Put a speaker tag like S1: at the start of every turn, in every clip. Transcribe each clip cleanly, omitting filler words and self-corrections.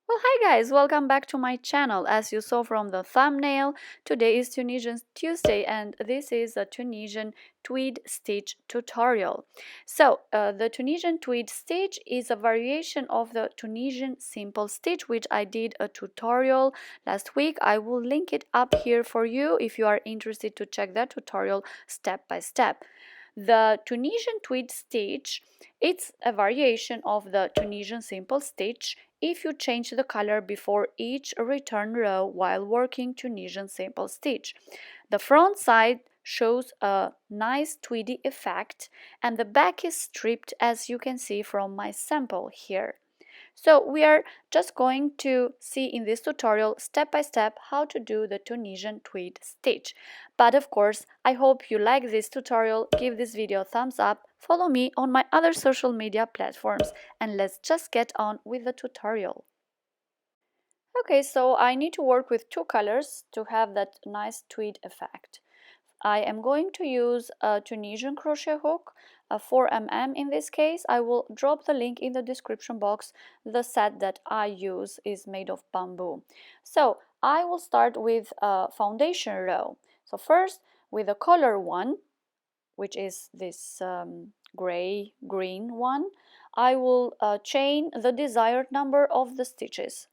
S1: Well, hi guys, welcome back to my channel. As you saw from the thumbnail, today is Tunisian Tuesday and this is a Tunisian Tweed Stitch tutorial. So, the Tunisian Tweed Stitch is a variation of the Tunisian Simple Stitch, which I did a tutorial last week. I will link it up here for you if you are interested to check that tutorial step by step. The Tunisian Tweed Stitch, it's a variation of the Tunisian Simple Stitch if you change the color before each return row while working Tunisian Simple Stitch. The front side shows a nice tweedy effect and the back is stripped, as you can see from my sample here. So we are just going to see in this tutorial step by step how to do the Tunisian Tweed Stitch. But of course, I hope you like this tutorial, give this video a thumbs up, follow me on my other social media platforms, and let's just get on with the tutorial. Okay, so I need to work with two colors to have that nice tweed effect. I am going to use a Tunisian crochet hook, a 4mm in this case. I will drop the link in the description box. The set that I use is made of bamboo. So I will start with a foundation row. So first with the color one, which is this gray-green one, I will chain the desired number of the stitches.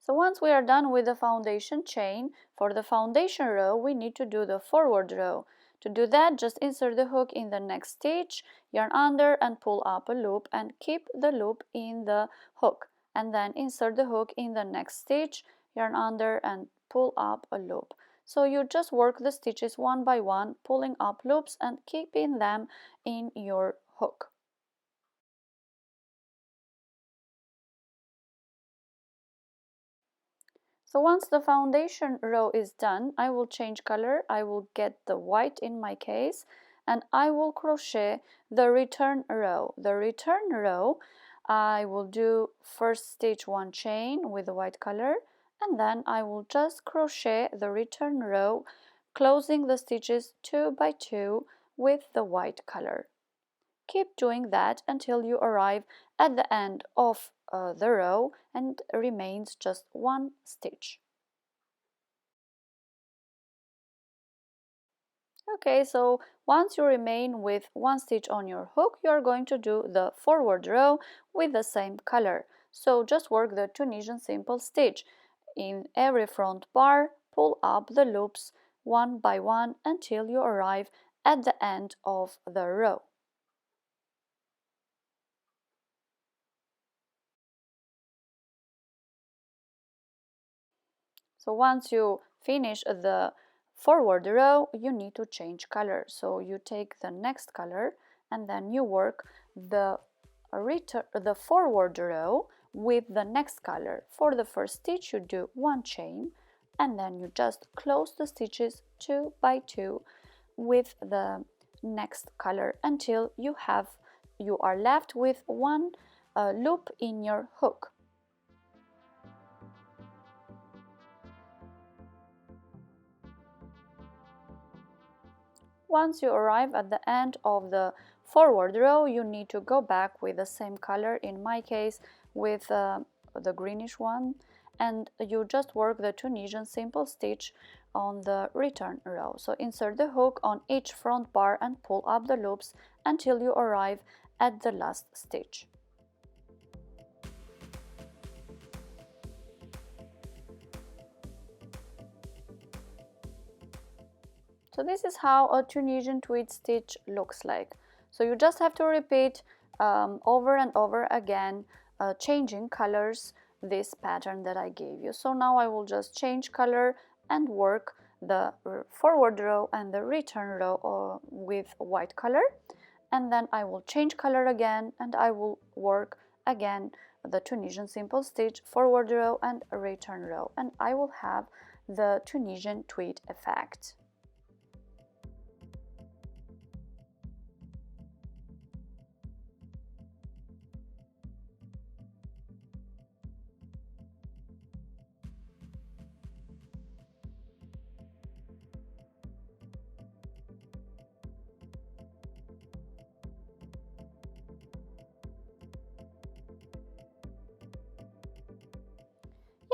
S1: So once we are done with the foundation chain, for the foundation row we need to do the forward row. To do that, just insert the hook in the next stitch, yarn under and pull up a loop and keep the loop in the hook. And then insert the hook in the next stitch, yarn under and pull up a loop. So you just work the stitches one by one, pulling up loops and keeping them in your hook. So once the foundation row is done, I will change color. I will get the white in my case and I will crochet the return row. The return row, I will do first stitch one chain with the white color and then I will just crochet the return row, closing the stitches 2 by 2 with the white color. Keep doing that until you arrive at the end of the row and remains just one stitch. Okay, so once you remain with one stitch on your hook, you are going to do the forward row with the same color. So just work the Tunisian Simple Stitch. In every front bar, pull up the loops one by one until you arrive at the end of the row. So once you finish the forward row, you need to change color. So you take the next color and then you work the forward row with the next color. For the first stitch, you do one chain and then you just close the stitches 2 by 2 with the next color until you are left with one loop in your hook. Once you arrive at the end of the forward row, you need to go back with the same color, in my case with the greenish one, and you just work the Tunisian Simple Stitch on the return row. So insert the hook on each front bar and pull up the loops until you arrive at the last stitch. So this is how a Tunisian tweed stitch looks like. So you just have to repeat over and over again, changing colors, this pattern that I gave you. So now I will just change color and work the forward row and the return row with white color. And then I will change color again and I will work again the Tunisian Simple Stitch, forward row and return row. And I will have the Tunisian tweed effect.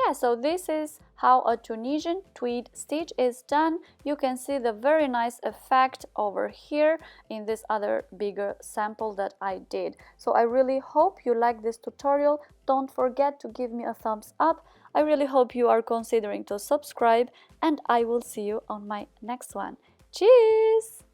S1: yeah, so this is how a Tunisian tweed stitch is done. You can see the very nice effect over here in this other bigger sample that I did. So I really hope you like this tutorial. Don't forget to give me a thumbs up. I really hope you are considering to subscribe, and I will see you on my next one. Tschüss!